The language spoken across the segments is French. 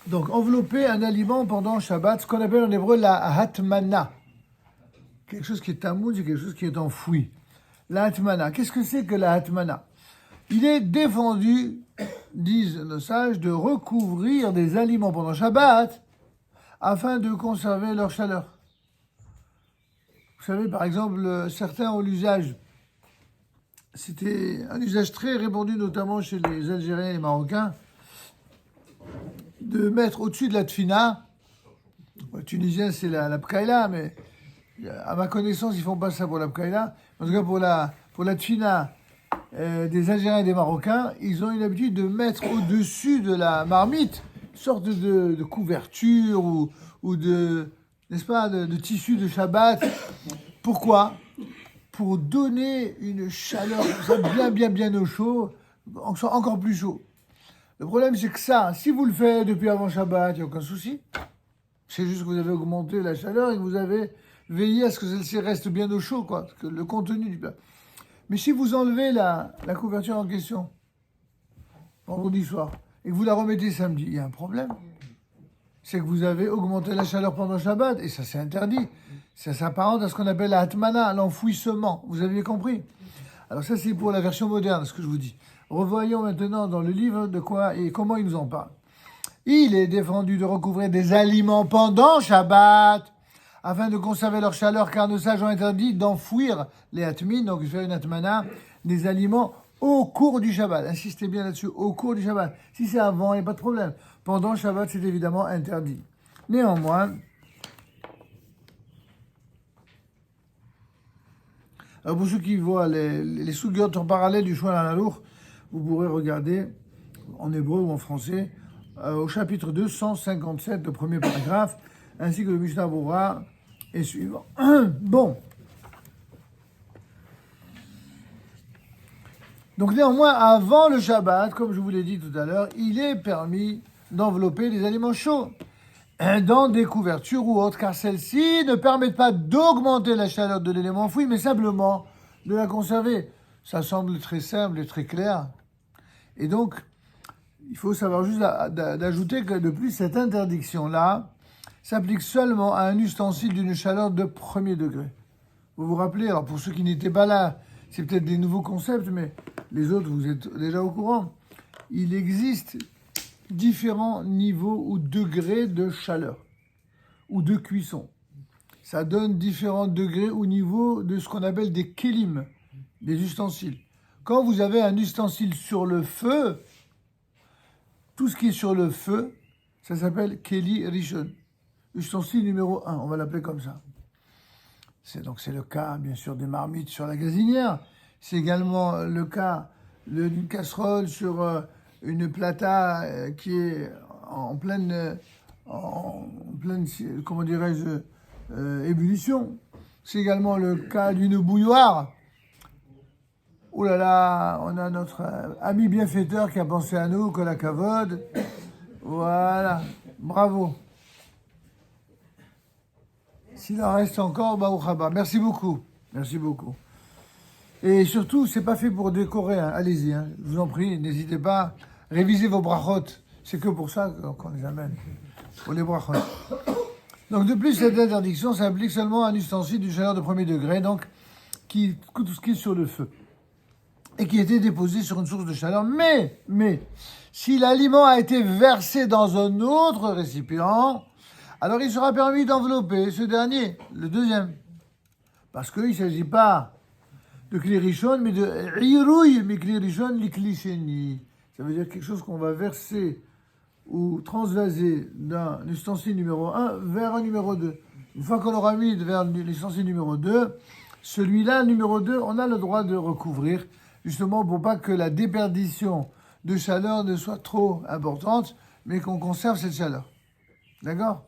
Donc, envelopper un aliment pendant Shabbat, ce qu'on appelle en hébreu la hatmana. Quelque chose qui est tamoun, c'est quelque chose qui est enfoui. La hatmana. Qu'est-ce que c'est que la hatmana? Il est défendu, disent nos sages, de recouvrir des aliments pendant Shabbat afin de conserver leur chaleur. Vous savez, par exemple, certains ont l'usage, c'était un usage très répandu, notamment chez les Algériens et les Marocains, de mettre au-dessus de la tfina, les Tunisiens c'est la pkaïla, mais à ma connaissance ils font pas ça pour la pkaïla, en tout cas pour la tfina des Algériens et des Marocains, ils ont une habitude de mettre au-dessus de la marmite une sorte de couverture ou de, n'est-ce pas, de tissu de Shabbat. Pourquoi? Pour donner une chaleur bien au chaud, encore plus chaud. Le problème, c'est que ça, si vous le faites depuis avant Shabbat, il n'y a aucun souci. C'est juste que vous avez augmenté la chaleur et que vous avez veillé à ce que celle-ci reste bien au chaud, quoi, que le contenu du plat. Mais si vous enlevez la couverture en question, vendredi soir, et que vous la remettez samedi, il y a un problème. C'est que vous avez augmenté la chaleur pendant Shabbat, et ça c'est interdit. Ça s'apparente à ce qu'on appelle la hatmana, l'enfouissement. Vous avez compris? Alors ça c'est pour la version moderne, ce que je vous dis. Revoyons maintenant dans le livre de quoi et comment il nous en parle. Il est défendu de recouvrir des aliments pendant Shabbat, afin de conserver leur chaleur, car nos sages ont interdit d'enfouir les hatmines, donc faire une hatmana, des aliments au cours du Shabbat. Insistez bien là-dessus, au cours du Shabbat. Si c'est avant, il n'y a pas de problème. Pendant Shabbat, c'est évidemment interdit. Néanmoins, alors pour ceux qui voient les sougiotes en parallèle du Shulchan Aruch, vous pourrez regarder en hébreu ou en français au chapitre 257, le premier paragraphe, ainsi que le Mishnah Berurah et suivant. Bon. Donc néanmoins, avant le Shabbat, comme je vous l'ai dit tout à l'heure, il est permis d'envelopper des aliments chauds dans des couvertures ou autres, car celles-ci ne permettent pas d'augmenter la chaleur de l'élément enfoui, mais simplement de la conserver. Ça semble très simple et très clair. Et donc, il faut savoir juste d'ajouter que de plus, cette interdiction-là s'applique seulement à un ustensile d'une chaleur de premier degré. Vous vous rappelez, alors pour ceux qui n'étaient pas là, c'est peut-être des nouveaux concepts, mais les autres, vous êtes déjà au courant. Il existe différents niveaux ou degrés de chaleur ou de cuisson. Ça donne différents degrés ou niveaux de ce qu'on appelle des kélim, des ustensiles. Quand vous avez un ustensile sur le feu, tout ce qui est sur le feu, ça s'appelle Keli Rishon. Ustensile numéro 1, on va l'appeler comme ça. C'est le cas, bien sûr, des marmites sur la gazinière. C'est également le cas d'une casserole sur une plata qui est en pleine comment dirais-je, ébullition. C'est également le cas d'une bouilloire. Oh là là, on a notre ami bienfaiteur qui a pensé à nous, Kol HaKavod. Voilà, bravo. S'il en reste encore, Baruch haba. Merci beaucoup. Merci beaucoup. Et surtout, c'est pas fait pour décorer. Hein. Allez-y, hein. Je vous en prie, n'hésitez pas. Révisez vos brachot. C'est que pour ça qu'on les amène. Pour les brachot. Donc, de plus, cette interdiction s'applique seulement à un ustensile d'une chaleur de premier degré, donc tout ce qui est sur le feu. Et qui a été déposé sur une source de chaleur. Mais, si l'aliment a été versé dans un autre récipient, alors il sera permis d'envelopper ce dernier, le deuxième. Parce qu'il ne s'agit pas de kli rishon, mais de irouille, mais kli rishon, li kli sheni. Ça veut dire quelque chose qu'on va verser ou transvaser d'un ustensile numéro 1 vers un numéro 2. Une fois qu'on l'aura mis vers l'ustensile numéro 2, celui-là, numéro 2, on a le droit de recouvrir, justement pour pas que la déperdition de chaleur ne soit trop importante, mais qu'on conserve cette chaleur. D'accord?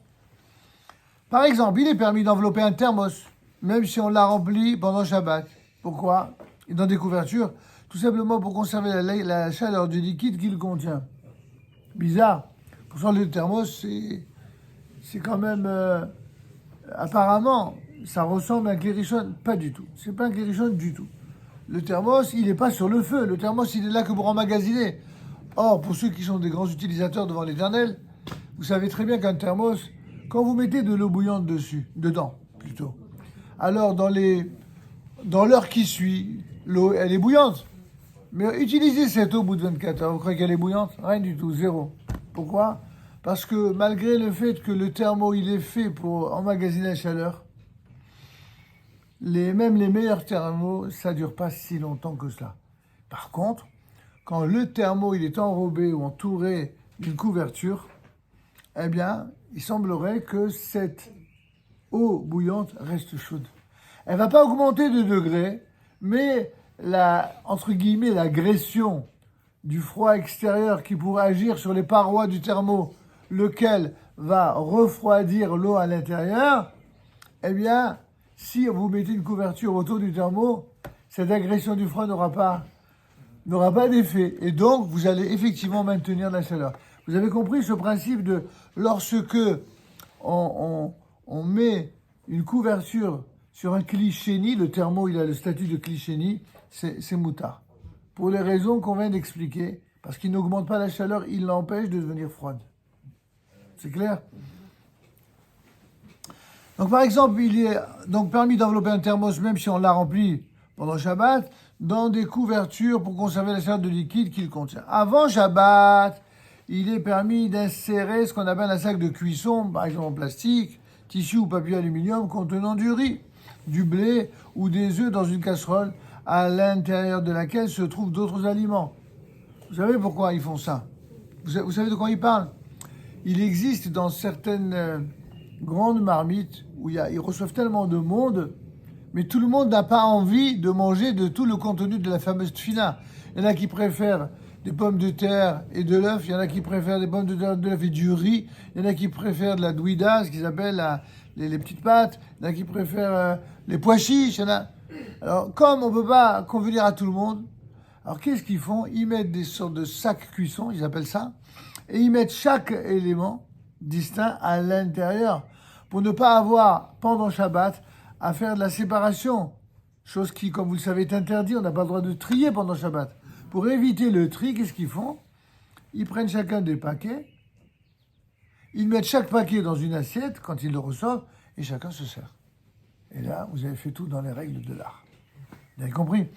Par exemple, il est permis d'envelopper un thermos, même si on l'a rempli pendant Shabbat. Pourquoi? Et dans des couvertures, tout simplement pour conserver la chaleur du liquide qu'il contient. Bizarre. Pourtant, le thermos, c'est quand même... apparemment, ça ressemble à un kli rishon. Pas du tout. C'est pas un kli rishon du tout. Le thermos, il n'est pas sur le feu. Le thermos, il est là que pour emmagasiner. Or, pour ceux qui sont des grands utilisateurs devant l'Éternel, vous savez très bien qu'un thermos, quand vous mettez de l'eau bouillante dedans, plutôt, alors dans l'heure qui suit, l'eau, elle est bouillante. Mais utilisez cette eau au bout de 24 heures, vous croyez qu'elle est bouillante? Rien du tout, zéro. Pourquoi? Parce que malgré le fait que le thermo, il est fait pour emmagasiner la chaleur, même les meilleurs thermos, ça ne dure pas si longtemps que cela. Par contre, quand le thermo il est enrobé ou entouré d'une couverture, eh bien, il semblerait que cette eau bouillante reste chaude. Elle ne va pas augmenter de degrés, mais entre guillemets, l'agression du froid extérieur qui pourrait agir sur les parois du thermo, lequel va refroidir l'eau à l'intérieur, eh bien, si vous mettez une couverture autour du thermo, cette agression du froid n'aura pas d'effet. Et donc, vous allez effectivement maintenir la chaleur. Vous avez compris ce principe de lorsque on met une couverture sur un clichéni, le thermo, il a le statut de clichéni, c'est moutard. Pour les raisons qu'on vient d'expliquer, parce qu'il n'augmente pas la chaleur, il l'empêche de devenir froide. C'est clair? Donc, par exemple, il est donc permis d'envelopper un thermos, même si on l'a rempli pendant Shabbat, dans des couvertures pour conserver la chaleur de liquide qu'il contient. Avant Shabbat, il est permis d'insérer ce qu'on appelle un sac de cuisson, par exemple en plastique, tissu ou papier aluminium contenant du riz, du blé ou des œufs dans une casserole à l'intérieur de laquelle se trouvent d'autres aliments. Vous savez pourquoi ils font ça? Vous savez de quoi ils parlent? Il existe dans certaines grandes marmites où ils reçoivent tellement de monde, mais tout le monde n'a pas envie de manger de tout le contenu de la fameuse tfina. Il y en a qui préfèrent des pommes de terre et de l'œuf, il y en a qui préfèrent des pommes de terre, de l'œuf et du riz, il y en a qui préfèrent de la douida, ce qu'ils appellent les petites pâtes, il y en a qui préfèrent les pois chiches, il y en a... Alors, comme on ne peut pas convenir à tout le monde, alors qu'est-ce qu'ils font? Ils mettent des sortes de sacs cuisson, ils appellent ça, et ils mettent chaque élément distinct à l'intérieur pour ne pas avoir, pendant Shabbat, à faire de la séparation. Chose qui, comme vous le savez, est interdite, on n'a pas le droit de trier pendant Shabbat. Pour éviter le tri, qu'est-ce qu'ils font? Ils prennent chacun des paquets, ils mettent chaque paquet dans une assiette quand ils le reçoivent, et chacun se sert. Et là, vous avez fait tout dans les règles de l'art. Vous avez compris?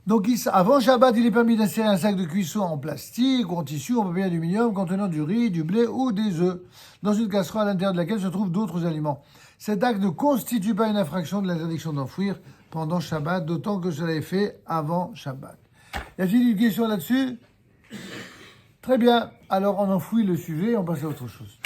Donc, avant Shabbat, il est permis d'insérer un sac de cuisson en plastique ou en tissu ou en papier aluminium contenant du riz, du blé ou des œufs, dans une casserole à l'intérieur de laquelle se trouvent d'autres aliments. Cet acte ne constitue pas une infraction de l'interdiction d'enfouir pendant Shabbat, d'autant que cela est fait avant Shabbat. Y a-t-il une question là-dessus? Très bien. Alors, on enfouit le sujet et on passe à autre chose.